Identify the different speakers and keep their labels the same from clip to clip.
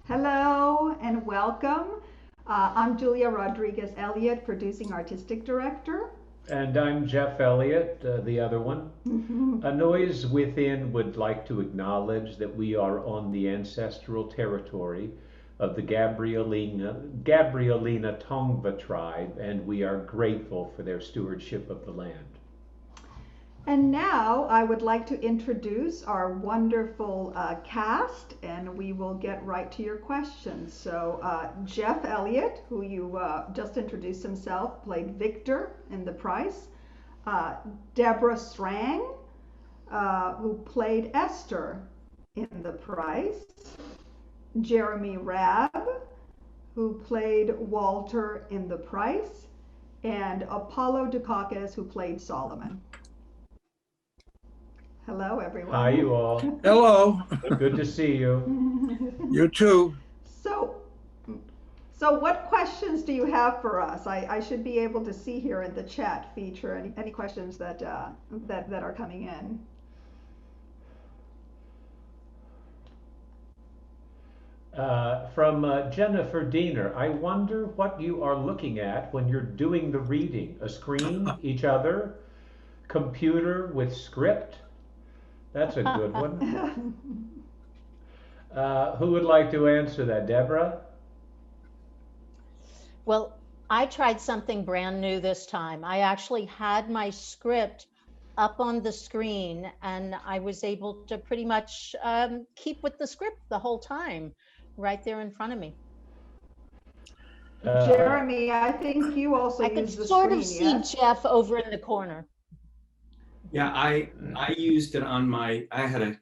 Speaker 1: Hello and welcome. I'm Julia Rodriguez-Elliott, Producing Artistic Director.
Speaker 2: And I'm Jeff Elliott, the other one. A Noise Within would like to acknowledge that we are on the ancestral territory of the Gabrielina Tongva tribe, and we are grateful for their stewardship of the land.
Speaker 1: And now I would like to introduce our wonderful cast, and we will get right to your questions. So, Jeff Elliott, who you just introduced himself, played Victor in The Price. Deborah Strang, who played Esther in The Price. Jeremy Rabb, who played Walter in The Price. And Apollo Dukakis, who played Solomon. Hello, everyone.
Speaker 2: Hi, you all.
Speaker 3: Hello.
Speaker 2: Good to see you.
Speaker 3: You too.
Speaker 1: So, so what questions do you have for us? I should be able to see here in the chat feature any questions that are coming in.
Speaker 2: From Jennifer Diener, I wonder what you are looking at when you're doing the reading. A screen, each other, computer with script? That's a good one. Who would like to answer that? Deborah?
Speaker 4: Well, I tried something brand new this time. I actually had my script up on the screen and I was able to pretty much keep with the script the whole time, right there in front of me.
Speaker 1: Jeremy, I think you also
Speaker 4: I could
Speaker 1: use the
Speaker 4: sort
Speaker 1: screen,
Speaker 4: of see
Speaker 1: yes?
Speaker 4: Jeff over in the corner.
Speaker 5: Yeah, I used it on I had a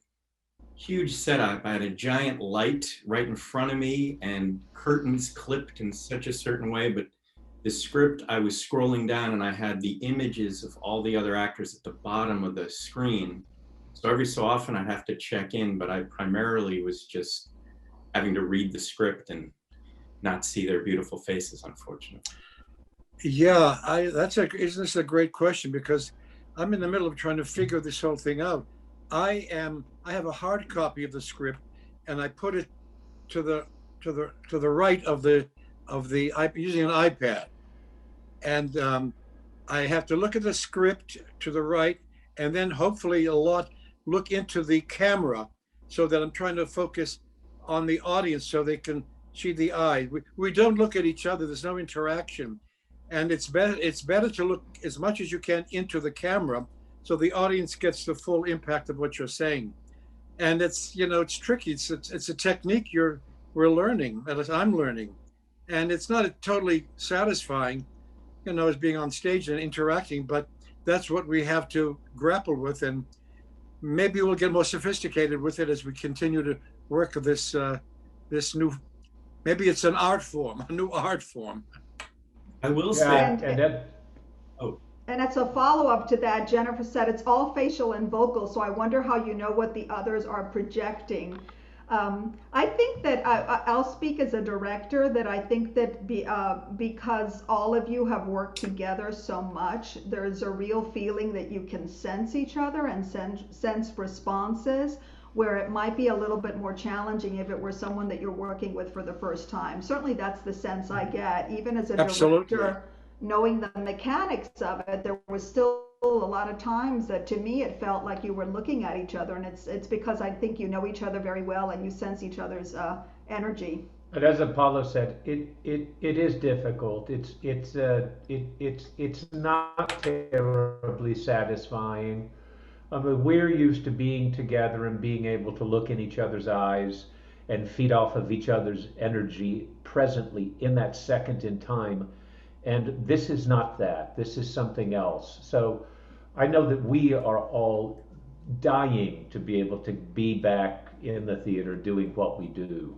Speaker 5: huge setup. I had a giant light right in front of me and curtains clipped in such a certain way, but the script, I was scrolling down and I had the images of all the other actors at the bottom of the screen. So every so often I'd have to check in, but I primarily was just having to read the script and not see their beautiful faces, unfortunately.
Speaker 3: Yeah, isn't this a great question? Because I'm in the middle of trying to figure this whole thing out. I have a hard copy of the script and I put it to the right of the using an iPad. And I have to look at the script to the right and then hopefully look into the camera so that I'm trying to focus on the audience so they can see the eyes. We don't look at each other, there's no interaction. And it's better to look as much as you can into the camera so the audience gets the full impact of what you're saying. And it's tricky. It's a technique we're learning, at least I'm learning. And it's not totally satisfying, as being on stage and interacting, but that's what we have to grapple with. And maybe we'll get more sophisticated with it as we continue to work with this new, maybe it's an art form, a new art form.
Speaker 5: I will say,
Speaker 1: And as a follow-up to that, Jennifer said it's all facial and vocal, so I wonder how you know what the others are projecting. I think that I'll speak as a director, that I think that because all of you have worked together so much, there's a real feeling that you can sense each other and sense responses, where it might be a little bit more challenging if it were someone that you're working with for the first time. Certainly that's the sense I get, even as a director, knowing the mechanics of it. There was still a lot of times that to me it felt like you were looking at each other, and it's because I think you know each other very well and you sense each other's energy.
Speaker 2: But as Apollo said, it is difficult. It's not terribly satisfying. I mean, we're used to being together and being able to look in each other's eyes and feed off of each other's energy presently in that second in time. And this is not that. This is something else. So I know that we are all dying to be able to be back in the theater doing what we do.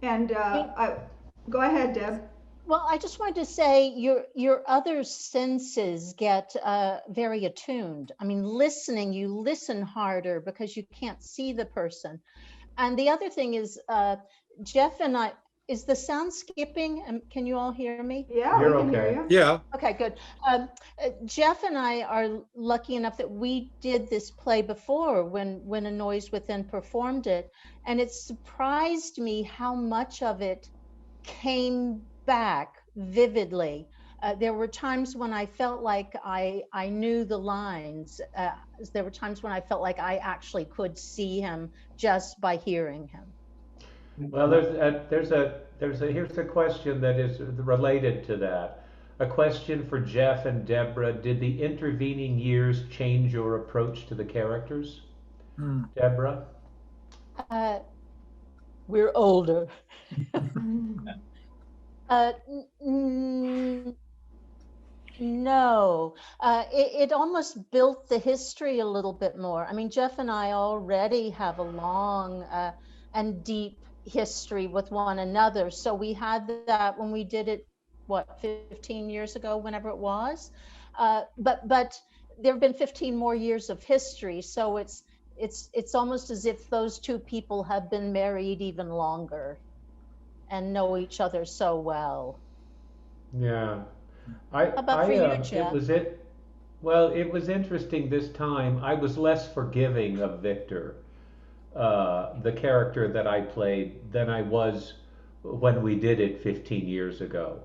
Speaker 1: And go ahead, Deb.
Speaker 4: Well, I just wanted to say your other senses get very attuned. I mean, listening, you listen harder because you can't see the person. And the other thing is, Jeff and Is the sound skipping? Can you all hear me?
Speaker 1: Yeah, we
Speaker 2: You're
Speaker 1: can hear
Speaker 2: okay.
Speaker 1: you.
Speaker 3: Yeah.
Speaker 4: Okay, good. Jeff and I are lucky enough that we did this play before when A Noise Within performed it, and it surprised me how much of it came back vividly. There were times when I felt like I knew the lines. There were times when I felt like I actually could see him just by hearing him.
Speaker 2: Well, here's a question that is related to that. A question for Jeff and Deborah. Did the intervening years change your approach to the characters?
Speaker 3: Hmm.
Speaker 2: Deborah?
Speaker 4: Uh, we're older. uh, No, it almost built the history a little bit more. I mean, Jeff and I already have a long and deep history with one another. So we had that when we did it, what, 15 years ago, whenever it was. But there have been 15 more years of history. So it's almost as if those two people have been married even longer and know each other so well.
Speaker 2: Yeah.
Speaker 4: How about for you,
Speaker 2: It
Speaker 4: Jeff?
Speaker 2: was it. Well, it was interesting this time. I was less forgiving of Victor, the character that I played, than I was when we did it 15 years ago.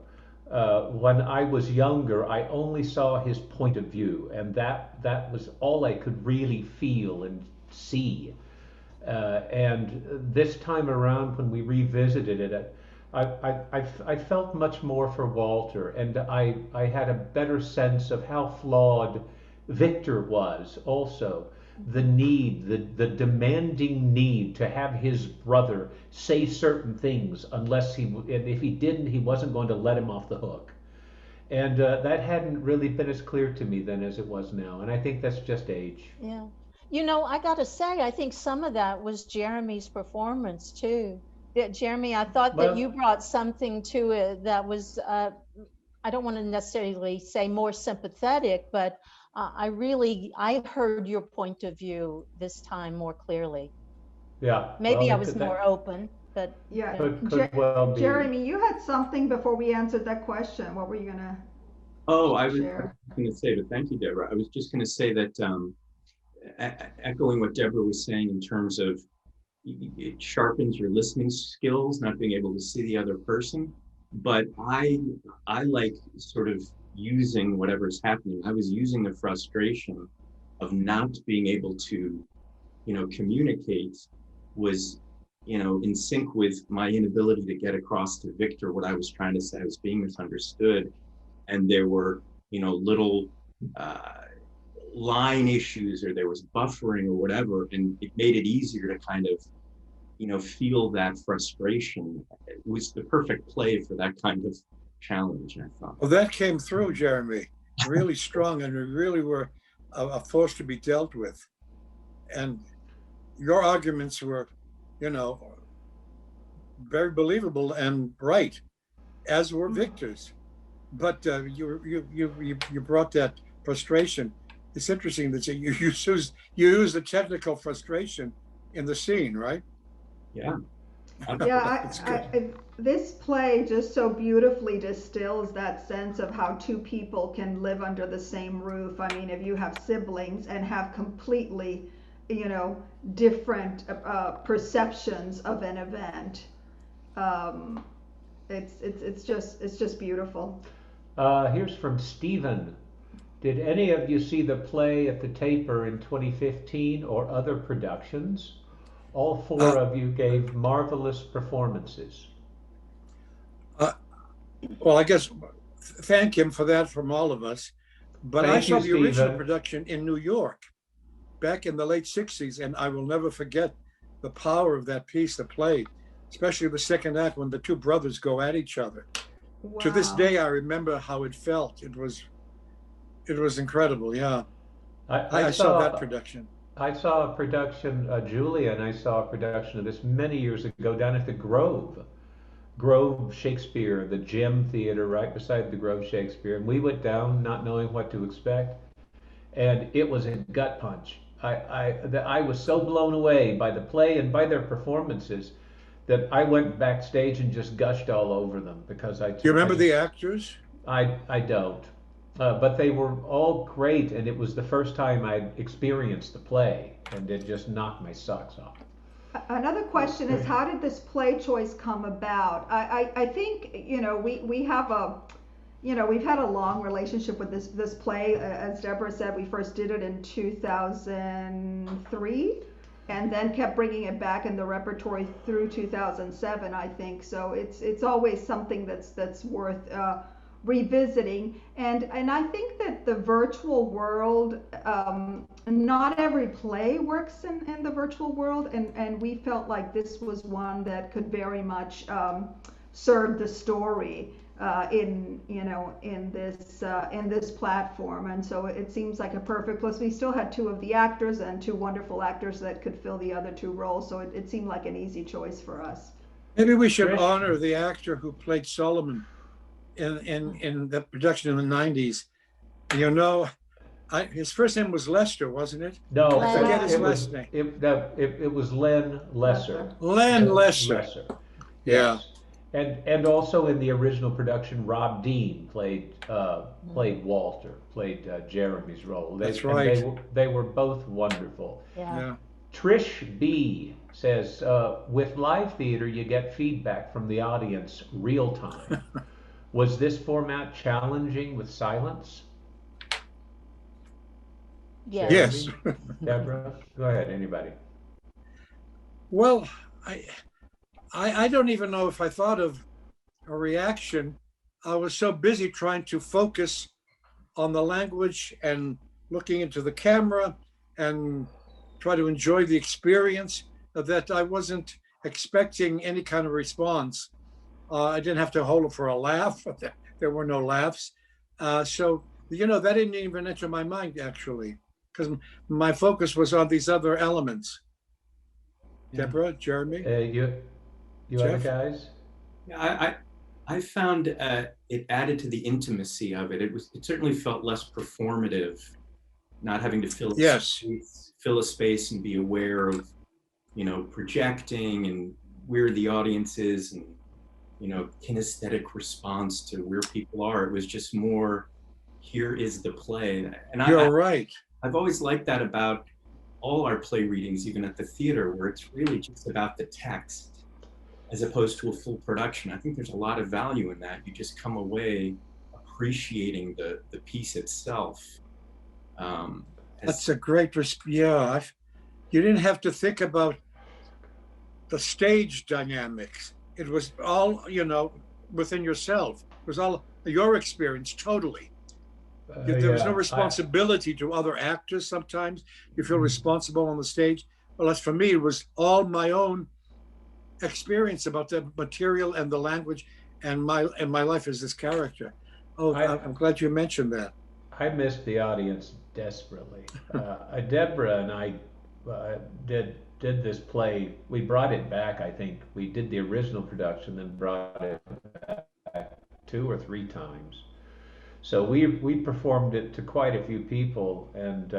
Speaker 2: When I was younger, I only saw his point of view, and that was all I could really feel and see. And this time around, when we revisited it, I felt much more for Walter, and I had a better sense of how flawed Victor was also. The need, the demanding need to have his brother say certain things unless and if he didn't, he wasn't going to let him off the hook. And that hadn't really been as clear to me then as it was now. And I think that's just age.
Speaker 4: Yeah. You know, I got to say, I think some of that was Jeremy's performance too. That Jeremy, I thought that you
Speaker 2: Well,
Speaker 4: brought something to it that was, I don't want to necessarily say more sympathetic, but I heard your point of view this time more clearly.
Speaker 2: yeah.
Speaker 4: Maybe
Speaker 2: Well,
Speaker 4: I
Speaker 2: it
Speaker 4: was
Speaker 2: could,
Speaker 4: more
Speaker 2: that
Speaker 4: open, but
Speaker 1: Yeah,
Speaker 2: could well be.
Speaker 1: Jeremy, you had something before we answered that question. What were you gonna
Speaker 5: Oh, I was
Speaker 1: share?
Speaker 5: going to say, but thank you, Deborah. I was just going to say that echoing what Deborah was saying in terms of it sharpens your listening skills, not being able to see the other person. But I like sort of using whatever's happening. I was using the frustration of not being able to, communicate was, in sync with my inability to get across to Victor what I was trying to say. I was being misunderstood, and there were, little uh, line issues, or there was buffering or whatever, and it made it easier to kind of feel that frustration. It was the perfect play for that kind of challenge, I thought.
Speaker 3: Well, that came through, Jeremy, really strong, and we really were a force to be dealt with. And your arguments were, you know, very believable and right, as were Victor's. But you brought that frustration. It's interesting that you use the technical frustration in the scene, right?
Speaker 5: Yeah.
Speaker 1: Yeah,
Speaker 3: It's good.
Speaker 1: this play just so beautifully distills that sense of how two people can live under the same roof. I mean, if you have siblings and have completely, different perceptions of an event, um, it's just beautiful.
Speaker 2: Here's from Stephen. Did any of you see the play at the Taper in 2015 or other productions? All four
Speaker 3: Uh,
Speaker 2: of you gave marvelous performances.
Speaker 3: uh, well, I guess thank him for that from all of us. But I
Speaker 2: Thank you,
Speaker 3: saw the original
Speaker 2: Stephen.
Speaker 3: production in New York back in the late 60s, and I will never forget the power of that piece that played, especially the second act when the two brothers go at each other. To this
Speaker 1: Wow.
Speaker 3: day, I remember how it felt. It was incredible. Yeah,
Speaker 2: I, I
Speaker 3: I saw that
Speaker 2: saw
Speaker 3: production.
Speaker 2: I saw a production, Julia and I saw a production of this many years ago down at the Grove Shakespeare, the Gem Theater right beside the Grove Shakespeare, and we went down not knowing what to expect, and it was a gut punch. I was so blown away by the play and by their performances that I went backstage and just gushed all over them because
Speaker 3: Do you remember the actors?
Speaker 2: I don't. But they were all great, and it was the first time I'd experienced the play, and it just knocked my socks off.
Speaker 1: Another question is, how did this play choice come about? I think, we have we've had a long relationship with this play. As Deborah said, we first did it in 2003 and then kept bringing it back in the repertory through 2007, I think. So it's always something that's worth revisiting. And I think that the virtual world, not every play works in the virtual world, and we felt like this was one that could very much serve the story in this platform. And so it seems like a perfect, plus we still had two of the actors and two wonderful actors that could fill the other two roles, so it seemed like an easy choice for us.
Speaker 3: Maybe we should honor the actor who played Solomon in the production in the 90s. His first name was Lester, wasn't it?
Speaker 2: No,
Speaker 3: I forget his last name.
Speaker 2: It was Len Lesser.
Speaker 3: Len Lesser. Yeah.
Speaker 2: Yes. And also in the original production, Rob Dean played Walter, played Jeremy's role.
Speaker 3: That's right.
Speaker 2: They were both wonderful.
Speaker 4: Yeah.
Speaker 2: Trish B says, with live theater, you get feedback from the audience real time. Was this format challenging with silence?
Speaker 4: Yes.
Speaker 3: Yes.
Speaker 2: Deborah, go ahead. Anybody?
Speaker 3: Well, I don't even know if I thought of a reaction. I was so busy trying to focus on the language and looking into the camera and try to enjoy the experience that I wasn't expecting any kind of response. I didn't have to hold it for a laugh. There were no laughs. So, that didn't even enter my mind, actually, because my focus was on these other elements. Deborah, Jeremy?
Speaker 2: You other guys?
Speaker 5: Yeah, I found it added to the intimacy of it. It certainly felt less performative, not having to fill a space and be aware of, projecting and where the audience is and, kinesthetic response to where people are. It was just more, here is the play. And
Speaker 3: You're right.
Speaker 5: I've always liked that about all our play readings, even at the theater, where it's really just about the text as opposed to a full production. I think there's a lot of value in that. You just come away appreciating the piece itself.
Speaker 3: That's a great, you didn't have to think about the stage dynamics. It was all, within yourself. It was all your experience, totally. There was no responsibility to other actors sometimes. You feel responsible on the stage. Well, as for me, it was all my own experience about the material and the language and my life as this character. I'm glad you mentioned that.
Speaker 2: I missed the audience desperately. Deborah and I did this play. We brought it back, I think. We did the original production, then brought it back 2 or 3 times. So we performed it to quite a few people, and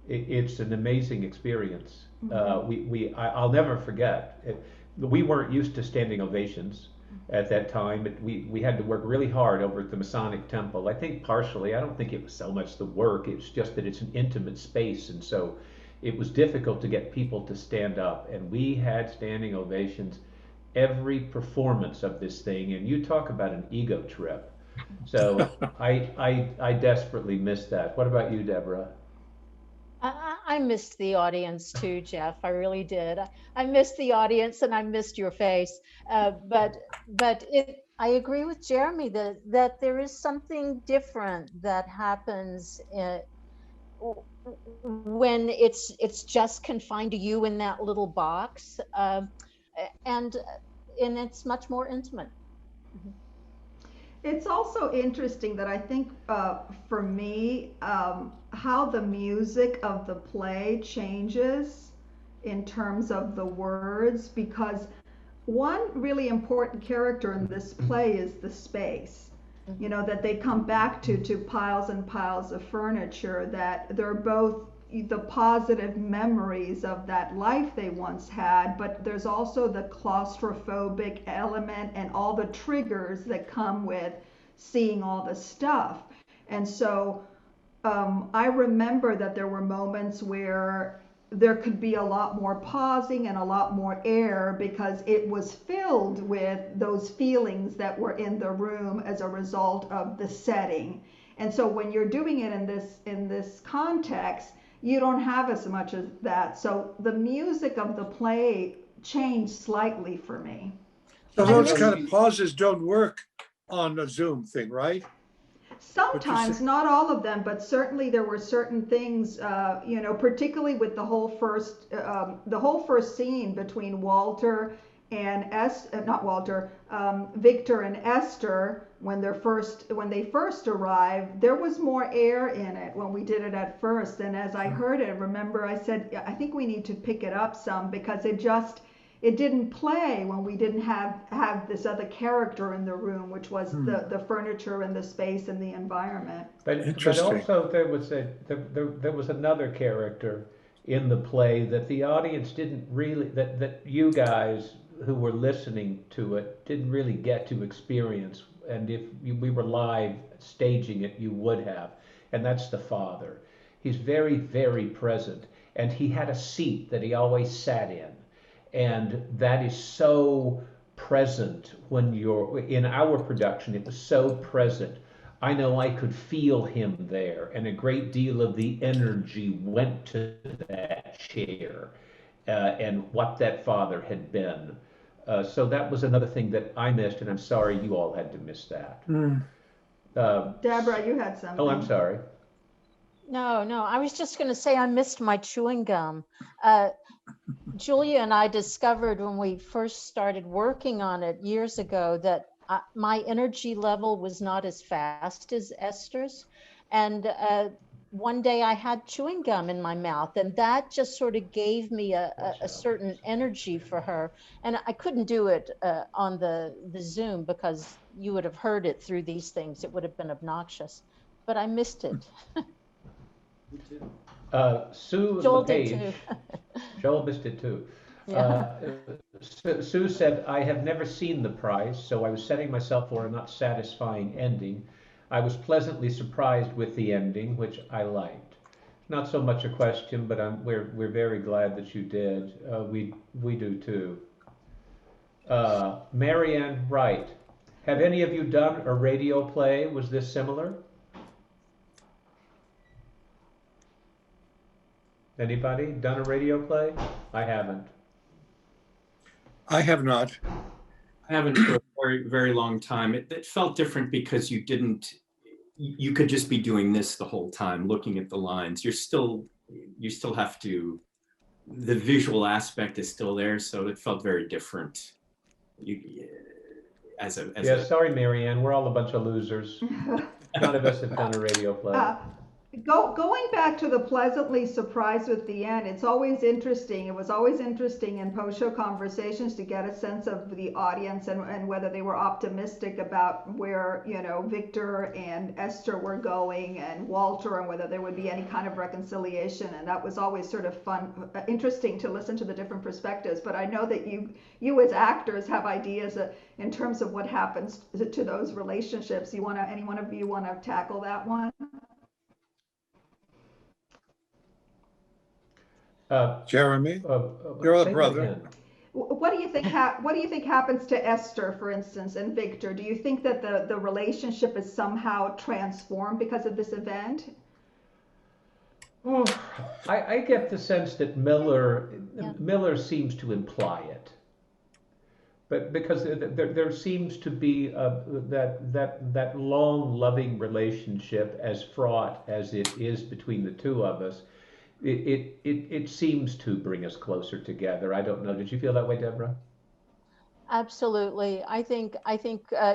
Speaker 2: it's an amazing experience. Mm-hmm. I'll never forget it. We weren't used to standing ovations at that time. We had to work really hard over at the Masonic Temple. I think partially, I don't think it was so much the work, it's just that it's an intimate space, and so it was difficult to get people to stand up, and we had standing ovations every performance of this thing, and you talk about an ego trip. So I desperately missed that. What about you, Deborah?
Speaker 4: I missed the audience too, Jeff. I really did. I missed the audience and I missed your face. But I agree with Jeremy that there is something different that happens when it's just confined to you in that little box, and it's much more intimate.
Speaker 1: It's also interesting that I think for me, how the music of the play changes in terms of the words, because one really important character in this play is the space. That they come back to piles and piles of furniture, that they're both, the positive memories of that life they once had, but there's also the claustrophobic element and all the triggers that come with seeing all the stuff. And so I remember that there were moments where there could be a lot more pausing and a lot more air because it was filled with those feelings that were in the room as a result of the setting. And so when you're doing it in this context, you don't have as much of that. So the music of the play changed slightly for me.
Speaker 3: So those kind of pauses don't work on a Zoom thing, right?
Speaker 1: Sometimes, not all of them, but certainly there were certain things, particularly with the whole first scene between Walter and Victor and Esther when they first arrived. There was more air in it when we did it at first, and as I heard it, remember I said I think we need to pick it up some because it didn't play when we didn't have this other character in the room, which was the furniture and the space and the environment.
Speaker 2: But also there was another character in the play that the audience didn't really, that you guys who were listening to it didn't really get to experience. And if we were live staging it, you would have. And that's the father. He's very, very present. And he had a seat that he always sat in. And that is so present when you're in our production. It was so present. I know I could feel him there, and a great deal of the energy went to that chair and what that father had been. So that was another thing that I missed, and I'm sorry you all had to miss that.
Speaker 1: Deborah, you had something.
Speaker 2: Oh, I'm sorry.
Speaker 4: No, I was just going to say I missed my chewing gum. Julia and I discovered when we first started working on it years ago that my energy level was not as fast as Esther's. And one day I had chewing gum in my mouth, and that just sort of gave me a certain energy for her. And I couldn't do it on the Zoom because you would have heard it through these things. It would have been obnoxious, but I missed it.
Speaker 2: Sue
Speaker 4: Joel
Speaker 2: LePage,
Speaker 4: did too.
Speaker 2: Joel missed it too.
Speaker 4: Yeah.
Speaker 2: Sue said, I have never seen The Prize, so I was setting myself for a not satisfying ending. I was pleasantly surprised with the ending, which I liked. Not so much a question, but we're very glad that you did. We do too. Marianne Wright, have any of you done a radio play? Was this similar? Anybody done a radio play? I haven't.
Speaker 3: I have not.
Speaker 5: I haven't for a very, very long time. It felt different because you could just be doing this the whole time, looking at the lines. You still have to, the visual aspect is still there, so it felt very different.
Speaker 2: Sorry, Marianne, we're all a bunch of losers. None of us have done a radio play.
Speaker 1: Going back to the pleasantly surprised with the end, it's always interesting. It was always interesting in post-show conversations to get a sense of the audience and whether they were optimistic about where, Victor and Esther were going and Walter, and whether there would be any kind of reconciliation. And that was always sort of fun, interesting to listen to the different perspectives. But I know that you as actors have ideas in terms of what happens to those relationships. Any one of you want to tackle that one?
Speaker 3: Jeremy, your other brother.
Speaker 1: What do you think? What do you think happens to Esther, for instance, and Victor? Do you think that the relationship is somehow transformed because of this event?
Speaker 2: Oh, I get the sense that Miller seems to imply it, but because there seems to be that long, loving relationship, as fraught as it is between the two of us. It seems to bring us closer together. I don't know. Did you feel that way, Deborah?
Speaker 4: Absolutely. I think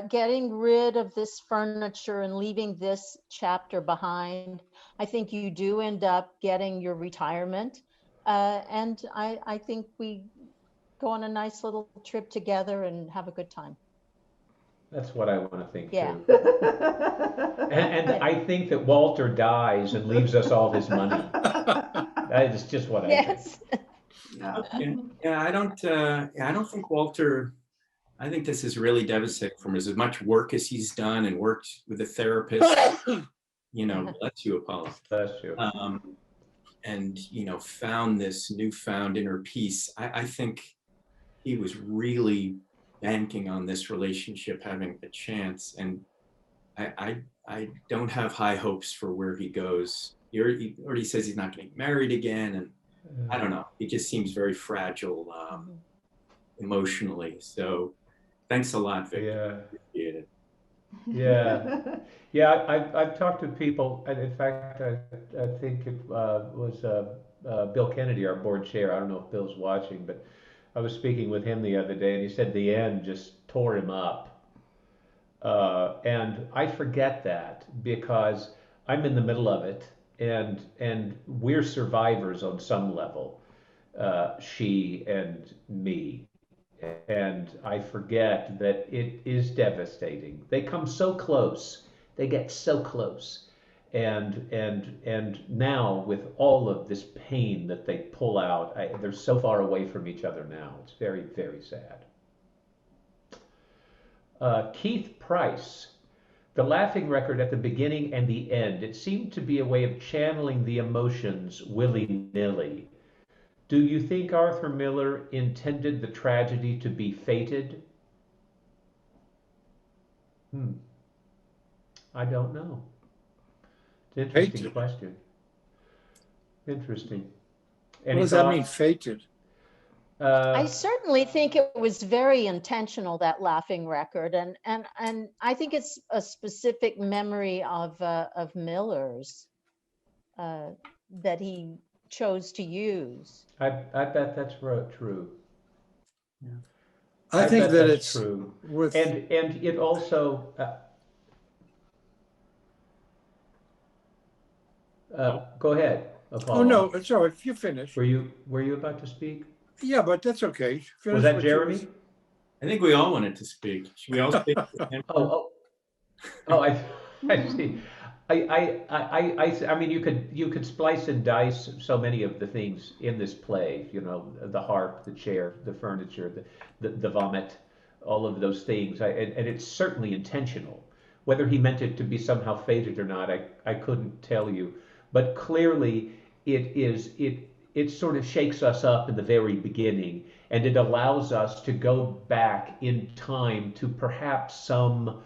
Speaker 4: getting rid of this furniture and leaving this chapter behind, I think you do end up getting your retirement. And I think we go on a nice little trip together and have a good time.
Speaker 2: That's what I want to think
Speaker 4: too.
Speaker 2: And I think that Walter dies and leaves us all his money. That is just what I think.
Speaker 4: Yes.
Speaker 1: Yeah.
Speaker 5: Yeah, I don't think Walter. I think this is really devastating for him. As much work as he's done and worked with a therapist, bless you, Apollo.
Speaker 2: Bless you.
Speaker 5: And found this newfound inner peace. I think he was really banking on this relationship having a chance, and I don't have high hopes for where he goes. He already says he's not getting married again, and I don't know. He just seems very fragile emotionally. So, thanks a lot, Victor.
Speaker 2: Yeah.
Speaker 5: Appreciate it.
Speaker 2: Yeah. Yeah, I've talked to people, and in fact, I think it was Bill Kennedy, our board chair. I don't know if Bill's watching, but I was speaking with him the other day, and he said the end just tore him up. And I forget that because I'm in the middle of it, and we're survivors on some level, she and me. And I forget that it is devastating. They come so close. They get so close. And now with all of this pain that they pull out, they're so far away from each other now. It's very, very sad. Keith Price, the laughing record at the beginning and the end, it seemed to be a way of channeling the emotions willy-nilly. Do you think Arthur Miller intended the tragedy to be fated? I don't know. It's an interesting
Speaker 3: Fated.
Speaker 2: question. Interesting.
Speaker 3: What does that mean, fated?
Speaker 4: I certainly think it was very intentional, that laughing record, and I think it's a specific memory of Miller's that he chose to use.
Speaker 2: I bet that's true.
Speaker 5: Yeah.
Speaker 3: I think
Speaker 2: bet
Speaker 3: that
Speaker 2: that's
Speaker 3: it's
Speaker 2: true.
Speaker 3: with
Speaker 2: And it also go ahead, Apollo.
Speaker 3: oh no, it's all right. If you finish.
Speaker 2: Were you about to speak?
Speaker 3: Yeah, but that's okay. Finish
Speaker 2: Was that
Speaker 3: what you
Speaker 2: Jeremy?
Speaker 5: I think we all wanted to speak. Should we all speak?
Speaker 2: Oh, I see. I mean, you could splice and dice so many of the things in this play. The harp, the chair, the furniture, the vomit, all of those things. And it's certainly intentional. Whether he meant it to be somehow fated or not, I couldn't tell you. But clearly, it sort of shakes us up in the very beginning, and it allows us to go back in time to perhaps some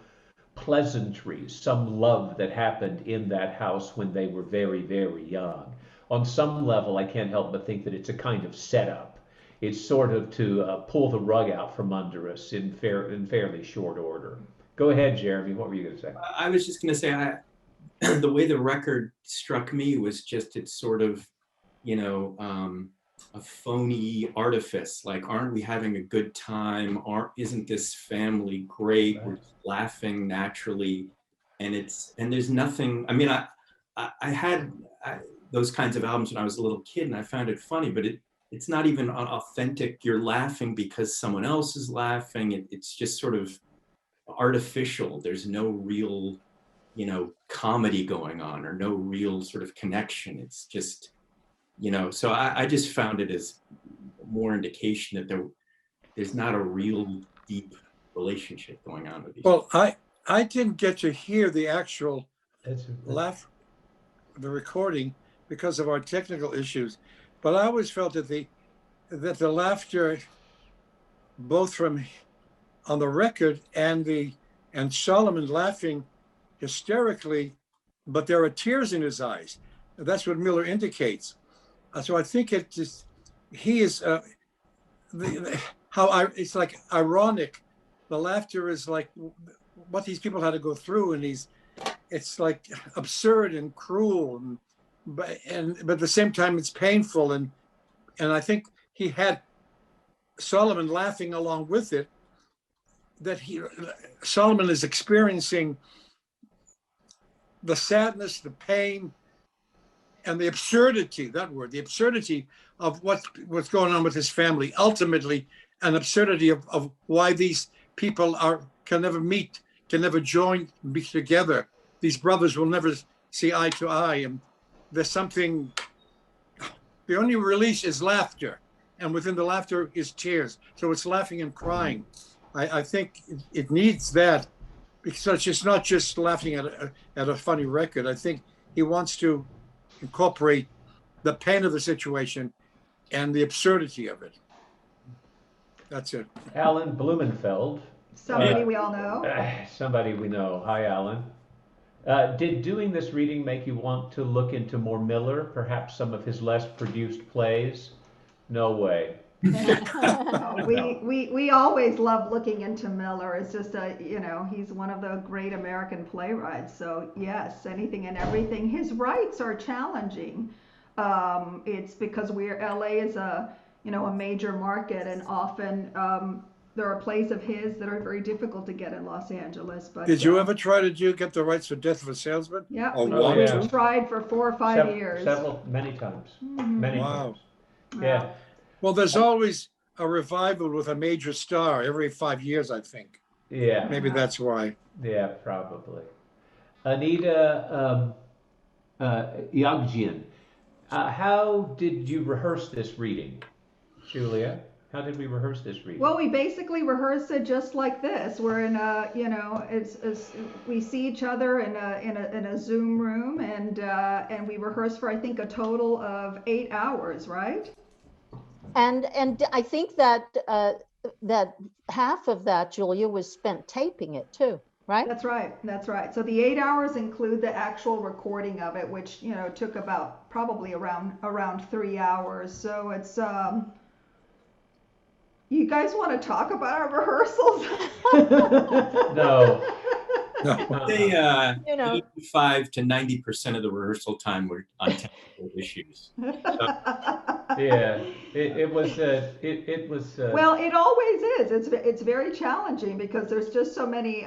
Speaker 2: pleasantries, some love that happened in that house when they were very, very young. On some level, I can't help but think that it's a kind of setup. It's sort of to pull the rug out from under us in fairly short order. Go ahead, Jeremy. What were you going to say?
Speaker 5: I was just going to say, the way the record struck me was just it's sort of, a phony artifice. Like, aren't we having a good time? Isn't this family great? Right. We're laughing naturally, and there's nothing. I mean, I had those kinds of albums when I was a little kid, and I found it funny, but it's not even authentic. You're laughing because someone else is laughing. It's just sort of artificial. There's no real, comedy going on, or no real sort of connection. It's just, so I just found it as more indication that there's not a real deep relationship going on with these.
Speaker 3: Well, I didn't get to hear the actual the recording because of our technical issues, but I always felt that the laughter, both from on the record and Solomon laughing hysterically, but there are tears in his eyes. That's what Miller indicates. So I think it just, he is it's like ironic. The laughter is like what these people had to go through, and it's like absurd and cruel, but at the same time it's painful, and I think he had Solomon laughing along with it. That Solomon is experiencing the sadness, the pain, and the absurdity, the absurdity of what's going on with his family. Ultimately, an absurdity of why these people can never meet, can never join, be together. These brothers will never see eye to eye. And there's something The only release is laughter, and within the laughter is tears. So it's laughing and crying. I think it needs that because it's just not just laughing at a funny record. I think he wants to incorporate the pain of the situation and the absurdity of it. That's it.
Speaker 2: Alan Blumenfeld.
Speaker 1: Somebody we all know.
Speaker 2: Somebody we know. Hi, Alan. Did doing this reading make you want to look into more Miller, perhaps some of his less produced plays? No way.
Speaker 1: We always love looking into Miller. It's just he's one of the great American playwrights. So yes, anything and everything. His rights are challenging. It's because LA is a major market, and often there are plays of his that are very difficult to get in Los Angeles. But
Speaker 3: did you ever try to get the rights for Death of a Salesman?
Speaker 1: Yeah,
Speaker 3: we
Speaker 1: tried for 4 or 5 years.
Speaker 2: Many times. Many times. Yeah.
Speaker 3: Well, there's always a revival with a major star every 5 years, I think.
Speaker 2: Yeah.
Speaker 3: Maybe that's why.
Speaker 2: Yeah, probably. Anita Yagjian, how did you rehearse this reading? Julia, how did we rehearse this reading?
Speaker 1: Well, we basically rehearse it just like this. We're in a, we see each other in a Zoom room, and we rehearse for I think a total of 8 hours, right?
Speaker 4: And I think that that half of that, Julia, was spent taping it too, right?
Speaker 1: That's right. That's right. So the 8 hours include the actual recording of it, which took about probably around 3 hours. So it's you guys want to talk about our rehearsals?
Speaker 2: No.
Speaker 5: They 85 to 90% of the rehearsal time were on technical issues. So.
Speaker 2: Yeah, it was.
Speaker 1: Well, it always is. It's very challenging because there's just so many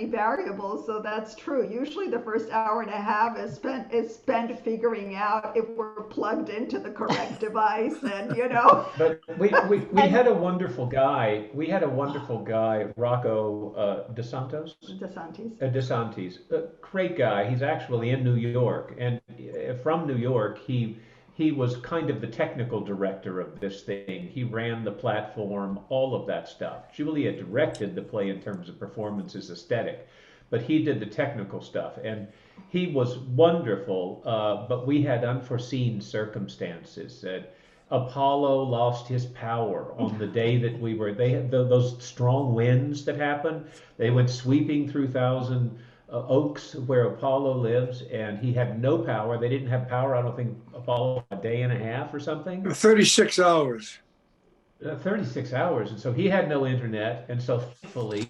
Speaker 1: variables. So that's true. Usually, the first hour and a half is spent figuring out if we're plugged into the correct device, and
Speaker 2: But we had a wonderful guy. We had a wonderful guy, Rocco DeSantis. DeSantis, a great guy. He's actually in New York, and from New York, he was kind of the technical director of this thing. He ran the platform, all of that stuff. Julia directed the play in terms of performances, aesthetic, but he did the technical stuff, and he was wonderful. But we had unforeseen circumstances. Apollo lost his power on the day that they had those strong winds that happened. They went sweeping through Thousand Oaks where Apollo lives, and he had no power. They didn't have power, I don't think, Apollo, a day and a half or something.
Speaker 3: 36 hours.
Speaker 2: 36 hours. And so he had no internet. And so thankfully,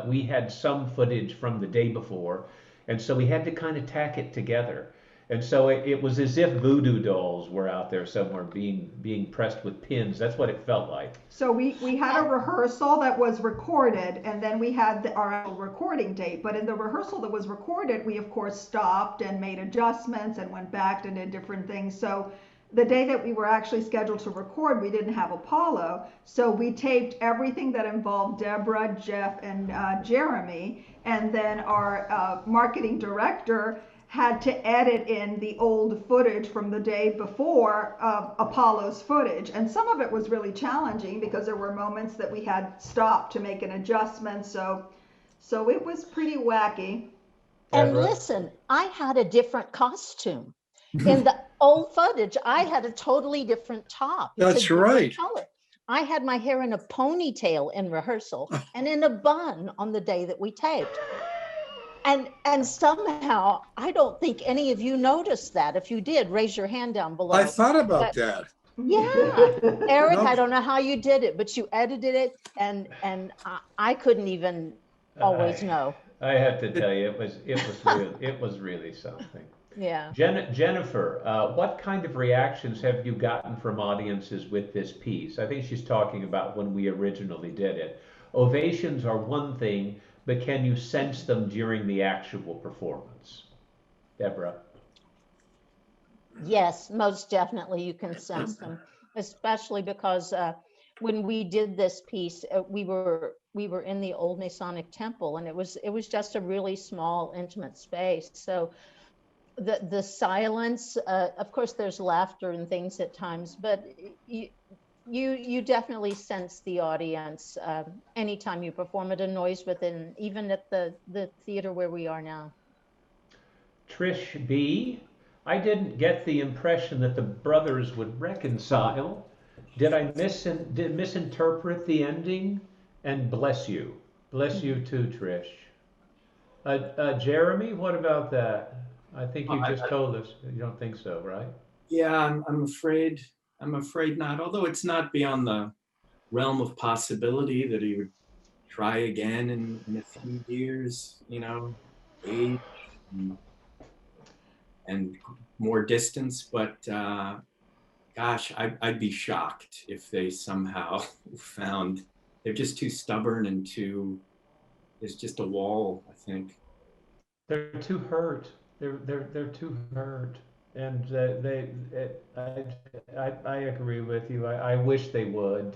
Speaker 2: we had some footage from the day before. And so we had to kind of tack it together. And so it was as if voodoo dolls were out there somewhere being pressed with pins. That's what it felt like.
Speaker 1: So we had a rehearsal that was recorded, and then we had our actual recording date. But in the rehearsal that was recorded, we of course stopped and made adjustments and went back and did different things. So the day that we were actually scheduled to record, we didn't have Apollo. So we taped everything that involved Deborah, Jeff, and Jeremy. And then our marketing director had to edit in the old footage from the day before Apollo's footage. And some of it was really challenging because there were moments that we had stopped to make an adjustment. So it was pretty wacky.
Speaker 4: And listen, I had a different costume. In the old footage, I had a totally different top.
Speaker 3: That's right.
Speaker 4: Color. I had my hair in a ponytail in rehearsal and in a bun on the day that we taped. And somehow, I don't think any of you noticed that. If you did, raise your hand down below.
Speaker 3: I thought about that.
Speaker 4: Yeah. Eric, I don't know how you did it, but you edited it, and I couldn't even always know.
Speaker 2: I have to tell you, it was really something.
Speaker 4: Yeah.
Speaker 2: Jennifer, what kind of reactions have you gotten from audiences with this piece? I think she's talking about when we originally did it. Ovations are one thing, but can you sense them during the actual performance? Deborah?
Speaker 4: Yes, most definitely you can sense them, especially because when we did this piece, we were in the old Masonic temple, and it was just a really small, intimate space. So the silence, of course there's laughter and things at times, but you definitely sense the audience anytime you perform at a noise within, even at the theater where we are now.
Speaker 2: Trish B, I didn't get the impression that the brothers would reconcile. Did I misinterpret the ending? And bless you. Bless you too, Trish. Jeremy, what about that? I think you just told us you don't think so, right?
Speaker 5: Yeah, I'm afraid. I'm afraid not. Although it's not beyond the realm of possibility that he would try again in a few years. You know, age and more distance. But gosh, I'd be shocked if they somehow found they're just too stubborn and too. There's just a wall, I think.
Speaker 2: They're too hurt. They're too hurt, and I agree with you. I wish they would,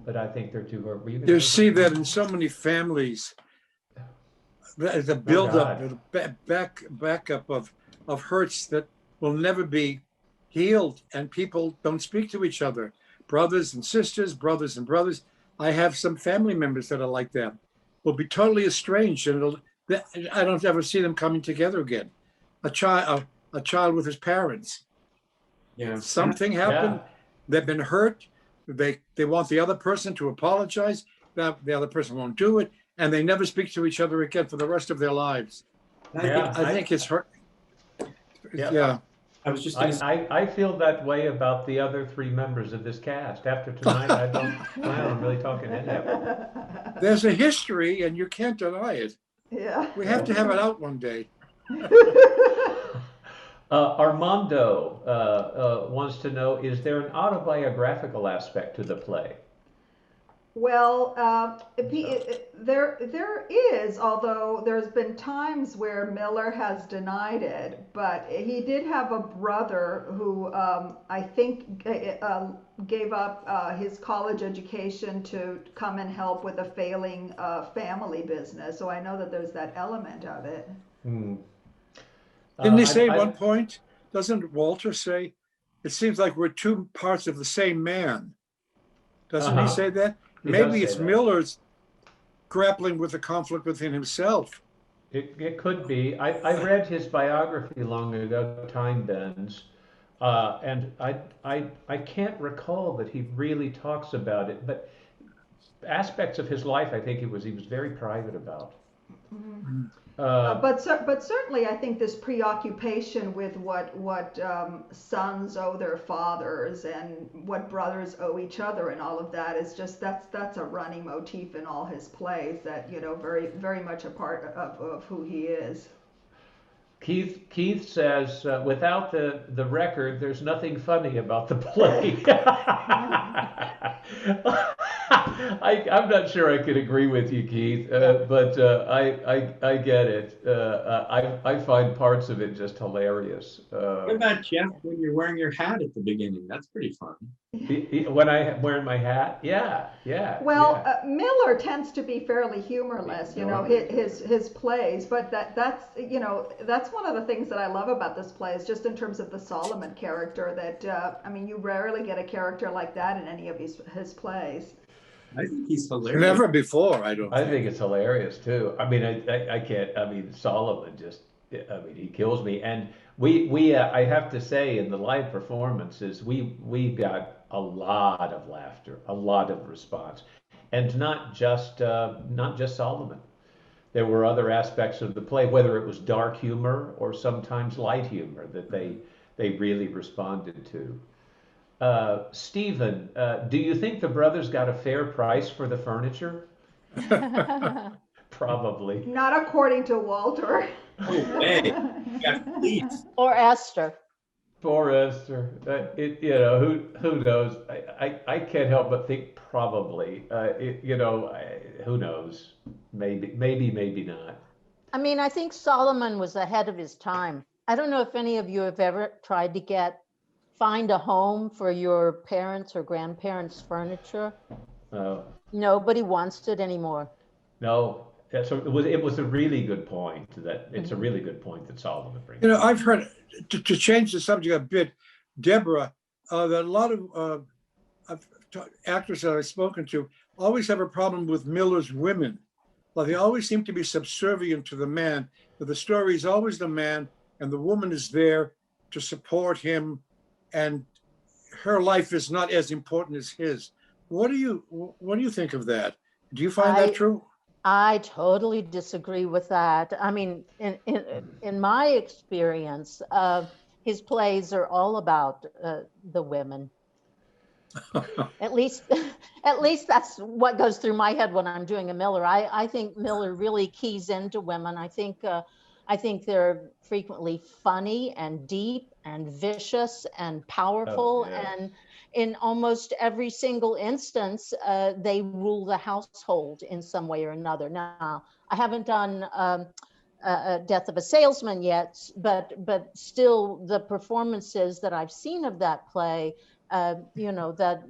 Speaker 2: but I think they're too hurt. Were you gonna
Speaker 3: You
Speaker 2: say
Speaker 3: see that
Speaker 2: something?
Speaker 3: in so many families, the
Speaker 2: Oh
Speaker 3: buildup,
Speaker 2: God.
Speaker 3: the backup of hurts that will never be healed, and people don't speak to each other. Brothers and sisters, brothers and brothers. I have some family members that are like that. Will be totally estranged, and I don't ever see them coming together again. A child with his parents.
Speaker 5: Yeah.
Speaker 3: Something happened.
Speaker 2: Yeah.
Speaker 3: They've been hurt. They want the other person to apologize. That the other person won't do it, and they never speak to each other again for the rest of their lives.
Speaker 2: Yeah.
Speaker 3: I think it's hurt.
Speaker 2: Yeah.
Speaker 3: Yeah.
Speaker 5: I was just going to say,
Speaker 2: I feel that way about the other three members of this cast. After tonight, I don't plan on really talking to any of them.
Speaker 3: There's a history, and you can't deny it.
Speaker 1: Yeah.
Speaker 3: We have to have it out one day.
Speaker 2: Armando wants to know, is there an autobiographical aspect to the play?
Speaker 1: Well, there is, although there's been times where Miller has denied it, but he did have a brother who I think gave up his college education to come and help with a failing family business. So I know that there's that element of it.
Speaker 2: Hmm.
Speaker 3: Didn't he say at one point? Doesn't Walter say, "It seems like we're two parts of the same man"? Doesn't he say that? Maybe it's Miller's grappling with the conflict within himself.
Speaker 2: It could be. I read his biography long ago, Time Bends, and I can't recall that he really talks about it, but aspects of his life I think he was very private about.
Speaker 1: Mm-hmm. But certainly, I think this preoccupation with what sons owe their fathers and what brothers owe each other and all of that is just that's a running motif in all his plays that very very much a part of who he is.
Speaker 2: Keith says, without the record, there's nothing funny about the play. I'm not sure I could agree with you, Keith, but I get it. I find parts of it just hilarious.
Speaker 5: What about Jeff when you're wearing your hat at the beginning? That's pretty fun.
Speaker 2: When I'm wearing my hat, yeah.
Speaker 1: Well, Miller tends to be fairly humorless, his plays, but that's one of the things that I love about this play is just in terms of the Solomon character that you rarely get a character like that in any of his plays.
Speaker 5: I think he's hilarious.
Speaker 3: Never before, I
Speaker 2: think it's hilarious too. I can't. Solomon just. He kills me. And we I have to say, in the live performances, we got a lot of laughter, a lot of response, and not just Solomon. There were other aspects of the play, whether it was dark humor or sometimes light humor, that they really responded to. Stephen, do you think the brothers got a fair price for the furniture? Probably.
Speaker 1: Not according to Walter.
Speaker 5: Oh, hey, yeah, please.
Speaker 4: Or Esther.
Speaker 2: Poor Esther. Who knows? I can't help but think probably. Who knows? Maybe not.
Speaker 4: I think Solomon was ahead of his time. I don't know if any of you have ever tried to find a home for your parents' or grandparents' furniture.
Speaker 2: No.
Speaker 4: Nobody wants it anymore.
Speaker 2: No. Yeah, so it was a really good point that it's a really good point that Solomon brings.
Speaker 3: I've heard, to change the subject a bit, Deborah, that a lot of actors that I've spoken to always have a problem with Miller's women. Well, they always seem to be subservient to the man, but the story is always the man, and the woman is there to support him, and her life is not as important as his. What do you think of that? Do you find that true?
Speaker 4: I totally disagree with that. I mean, in my experience, his plays are all about the women. At least that's what goes through my head when I'm doing a Miller. I think Miller really keys into women. I think they're frequently funny and deep and vicious and powerful, and in almost every single instance, they rule the household in some way or another. Now, I haven't done Death of a Salesman yet, but still, the performances that I've seen of that play, that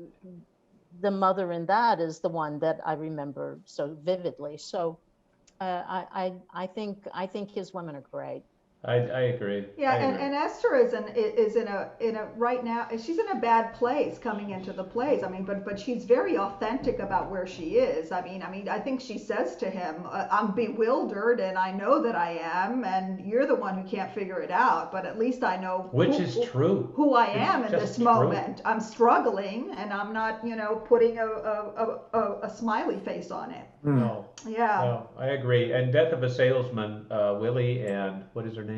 Speaker 4: the mother in that is the one that I remember so vividly. So I think his women are great.
Speaker 2: I agree.
Speaker 1: Yeah,
Speaker 2: I agree.
Speaker 1: and Esther is in a right now, she's in a bad place coming into the plays. I mean, but she's very authentic about where she is. I mean, I think she says to him, "I'm bewildered, and I know that I am, and you're the one who can't figure it out. But at least I know
Speaker 2: Which is true.
Speaker 1: Who I am
Speaker 2: It's
Speaker 1: in
Speaker 2: just
Speaker 1: this moment. I'm struggling, and I'm not, putting a smiley face on it."
Speaker 2: No.
Speaker 1: Yeah.
Speaker 2: No, I agree. And Death of a Salesman, Willie and what is her name?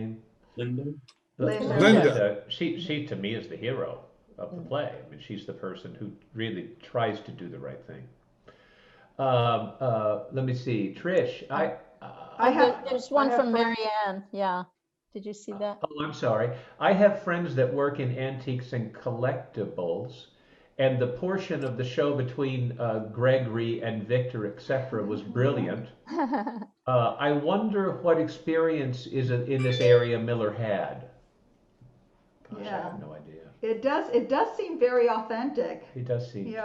Speaker 5: Linda.
Speaker 3: Linda.
Speaker 2: She to me is the hero of the play. I mean, she's the person who really tries to do the right thing. Let me see, Trish.
Speaker 4: There's one from Marianne. Yeah. Did you see that?
Speaker 2: Oh, I'm sorry. I have friends that work in antiques and collectibles, and the portion of the show between Gregory and Victor, etc., was brilliant. I wonder what experience in this area Miller had. Gosh, I have no idea.
Speaker 1: It does seem very authentic.
Speaker 2: He does seem to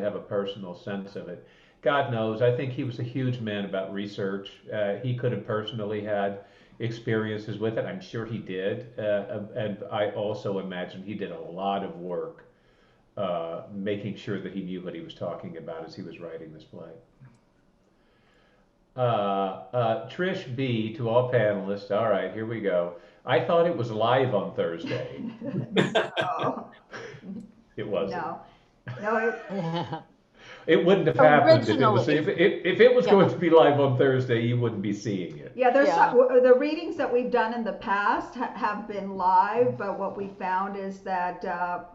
Speaker 2: have a personal sense of it. God knows, I think he was a huge man about research. He could have personally had experiences with it. I'm sure he did. And I also imagine he did a lot of work making sure that he knew what he was talking about as he was writing this play. Trish B, to all panelists. All right, here we go. I thought it was live on Thursday.
Speaker 1: No.
Speaker 2: It wasn't.
Speaker 1: No.
Speaker 2: It wouldn't have happened if it was going to be live on Thursday. You wouldn't be seeing it.
Speaker 1: Yeah, the readings that we've done in the past have been live, but what we found is that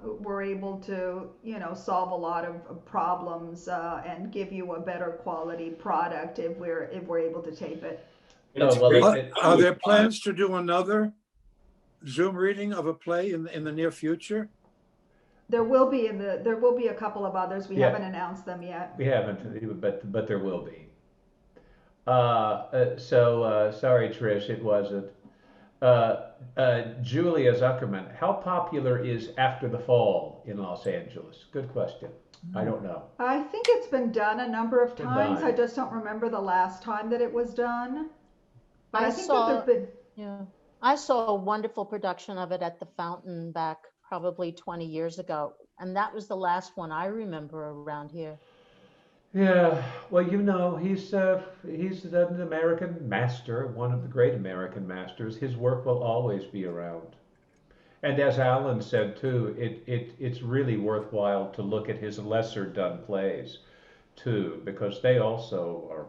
Speaker 1: we're able to, solve a lot of problems and give you a better quality product if we're able to tape it.
Speaker 3: Are there plans to do another Zoom reading of a play in the near future?
Speaker 1: There will be a couple of others. We haven't announced them yet.
Speaker 2: We haven't, but there will be. Sorry, Trish, it wasn't. Julia Zuckerman, how popular is After the Fall in Los Angeles? Good question. I don't know.
Speaker 1: I think it's been done a number of times. I just don't remember the last time that it was done. But I think that there've been.
Speaker 4: Yeah, I saw a wonderful production of it at the Fountain back probably 20 years ago, and that was the last one I remember around here.
Speaker 2: Yeah, well, he's an American master, one of the great American masters. His work will always be around. And as Alan said too, it's really worthwhile to look at his lesser done plays too, because they also are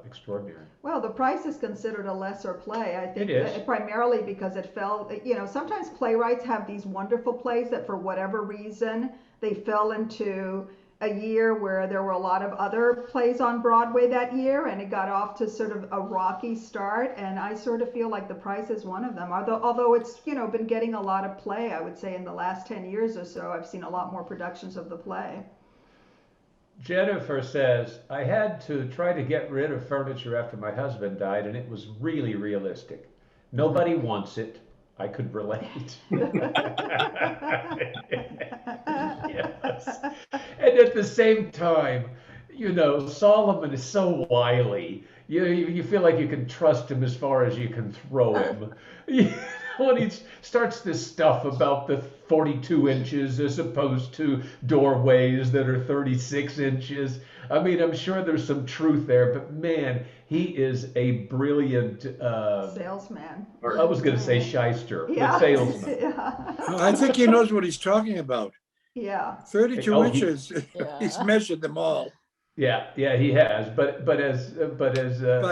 Speaker 2: extraordinary.
Speaker 1: Well, The Price is considered a lesser play. I think
Speaker 2: it is.
Speaker 1: Primarily because it fell, sometimes playwrights have these wonderful plays that for whatever reason they fell into a year where there were a lot of other plays on Broadway that year, and it got off to sort of a rocky start, and I sort of feel like The Price is one of them. Although it's, been getting a lot of play, I would say in the last 10 years or so, I've seen a lot more productions of the play.
Speaker 2: Jennifer says, I had to try to get rid of furniture after my husband died, and it was really realistic. Nobody wants it. I could relate. Yes. And at the same time, Solomon is so wily. You feel like you can trust him as far as you can throw him. When he starts this stuff about the 42 inches as opposed to doorways that are 36 inches. I mean, I'm sure there's some truth there, but man, he is a brilliant
Speaker 1: salesman.
Speaker 2: I was going to say shyster,
Speaker 1: Yeah.
Speaker 2: but salesman.
Speaker 1: Yeah.
Speaker 3: I think he knows what he's talking about.
Speaker 1: Yeah.
Speaker 3: 32 inches. He's measured them all.
Speaker 2: Yeah, he has.
Speaker 3: But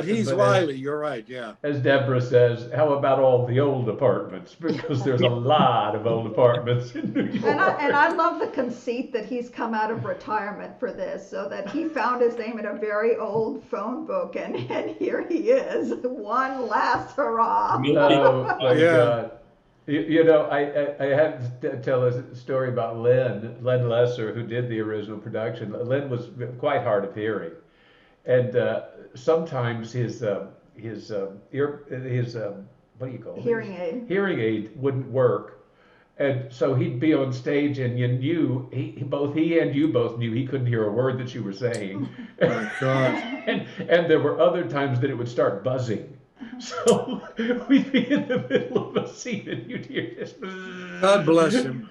Speaker 3: he's wily. You're right. Yeah.
Speaker 2: As Deborah says, how about all the old apartments? Because there's a lot of old apartments in New York.
Speaker 1: And I love the conceit that he's come out of retirement for this, so that he found his name in a very old phone book, and here he is, one last hurrah.
Speaker 2: Oh my God. I had to tell a story about Len Lesser, who did the original production. Len was quite hard of hearing, and sometimes his what do you call it? Hearing aid wouldn't work, and so he'd be on stage, and both he and you both knew he couldn't hear a word that you were saying.
Speaker 3: Oh my God!
Speaker 2: and there were other times that it would start buzzing. So we'd be in the middle of a scene and you'd hear this.
Speaker 3: God bless him.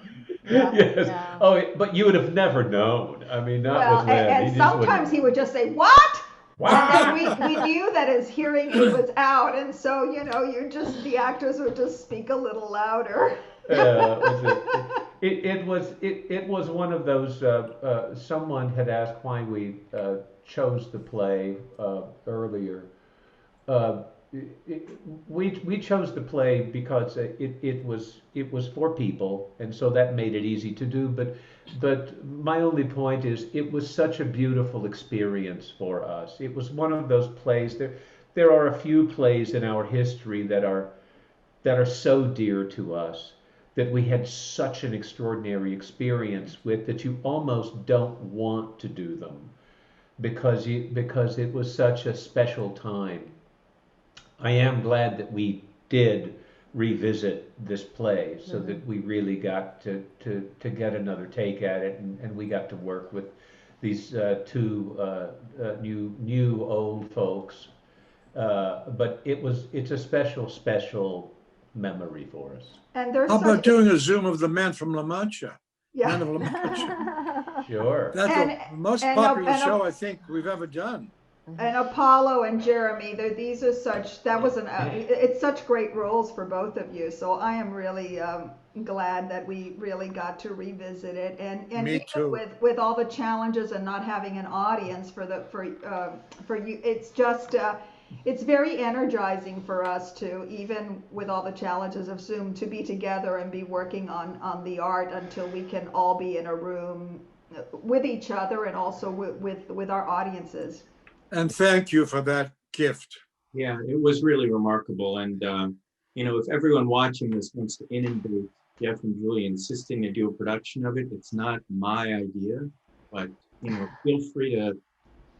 Speaker 2: Yes. Yeah. Oh, but you would have never known. I mean, not with Len.
Speaker 1: And sometimes he would just say, "What?" And then we knew that his hearing aid was out, and so the actors would just speak a little louder.
Speaker 2: It was one of those. Someone had asked why we chose the play earlier. We chose the play because it was for people, and so that made it easy to do. But my only point is, it was such a beautiful experience for us. It was one of those plays. There are a few plays in our history that are so dear to us, that we had such an extraordinary experience with, that you almost don't want to do them because it was such a special time. I am glad that we did revisit this play, so that we really got to get another take at it, and we got to work with these two new old folks. But it's a special memory for us.
Speaker 1: And there's
Speaker 3: how about doing a Zoom of the Man from La Mancha?
Speaker 1: Yeah.
Speaker 3: Man of La Mancha.
Speaker 2: Sure.
Speaker 3: That's the most popular show I think we've ever done.
Speaker 1: And Apollo and Jeremy, these are it's such great roles for both of you. So I am really glad that we really got to revisit it. And
Speaker 3: Me too.
Speaker 1: With all the challenges and not having an audience for you, it's just it's very energizing for us to, even with all the challenges of Zoom, to be together and be working on the art until we can all be in a room with each other and also with our audiences.
Speaker 3: And thank you for that gift.
Speaker 5: Yeah, it was really remarkable. And, if everyone watching this wants to inundate Jeff and Julie insisting to do a production of it, it's not my idea, but, feel free to,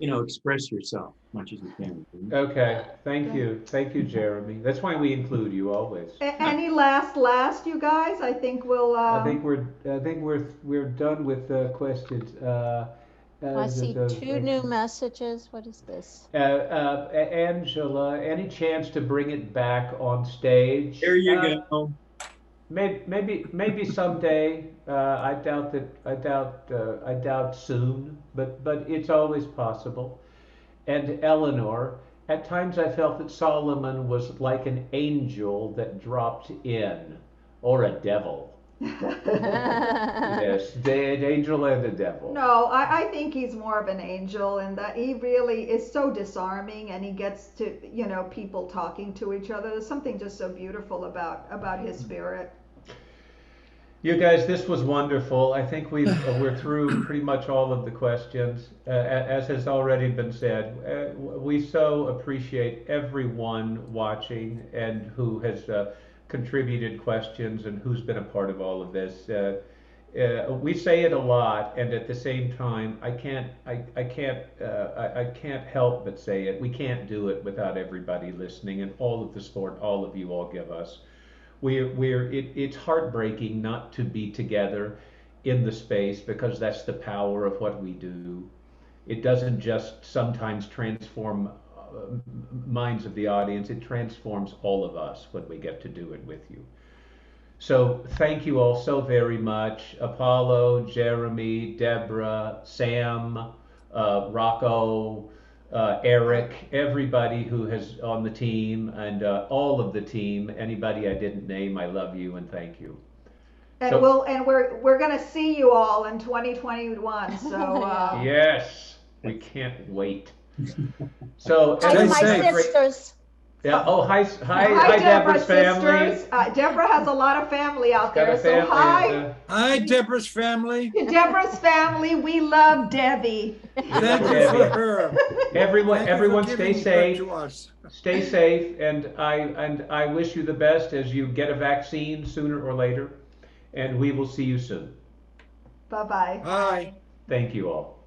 Speaker 5: express yourself as much as you can.
Speaker 2: Okay, thank you, Jeremy. That's why we include you always.
Speaker 1: Any last, you guys? I think we'll.
Speaker 2: I think we're done with questions.
Speaker 4: I see two new messages. What is this?
Speaker 2: Angela, any chance to bring it back on stage?
Speaker 5: There you go.
Speaker 2: Maybe someday. I doubt soon, but it's always possible. And Eleanor, at times I felt that Solomon was like an angel that dropped in, or a devil. Yes, the angel and the devil.
Speaker 1: No, I think he's more of an angel, and that he really is so disarming, and he gets to people talking to each other. There's something just so beautiful about his spirit.
Speaker 2: You guys, this was wonderful. I think we're through pretty much all of the questions. As has already been said, we so appreciate everyone watching and who has contributed questions and who's been a part of all of this. We say it a lot, and at the same time, I can't help but say it. We can't do it without everybody listening and all of the support all of you all give us. It's heartbreaking not to be together in the space, because that's the power of what we do. it doesn't just sometimes transform minds of the audience, it transforms all of us when we get to do it with you. So thank you all so very much. Apollo, Jeremy, Deborah, Sam, Rocco, Eric, everybody who has on the team, and all of the team. Anybody I didn't name, I love you and thank you.
Speaker 1: And
Speaker 2: So-
Speaker 1: we're gonna see you all in 2021. So
Speaker 4: Yeah.
Speaker 2: Yes, we can't wait. So
Speaker 4: Hi to
Speaker 3: Stay
Speaker 4: my
Speaker 3: safe.
Speaker 4: sisters.
Speaker 2: Yeah. Oh, hi,
Speaker 1: hi,
Speaker 2: Deborah's family.
Speaker 1: sisters. Deborah has a lot of family out
Speaker 2: Got
Speaker 1: there.
Speaker 2: a
Speaker 1: So
Speaker 2: family.
Speaker 1: hi,
Speaker 2: and,
Speaker 3: Hi, Deborah's family.
Speaker 1: Deborah's family. We love Debbie.
Speaker 3: Thank you for her.
Speaker 2: everyone,
Speaker 3: Thank you for
Speaker 2: everyone, stay
Speaker 3: giving her
Speaker 2: safe.
Speaker 3: to us.
Speaker 2: Stay safe, and I wish you the best as you get a vaccine sooner or later, and we will see you soon.
Speaker 1: Bye bye.
Speaker 3: Bye.
Speaker 2: Thank you all.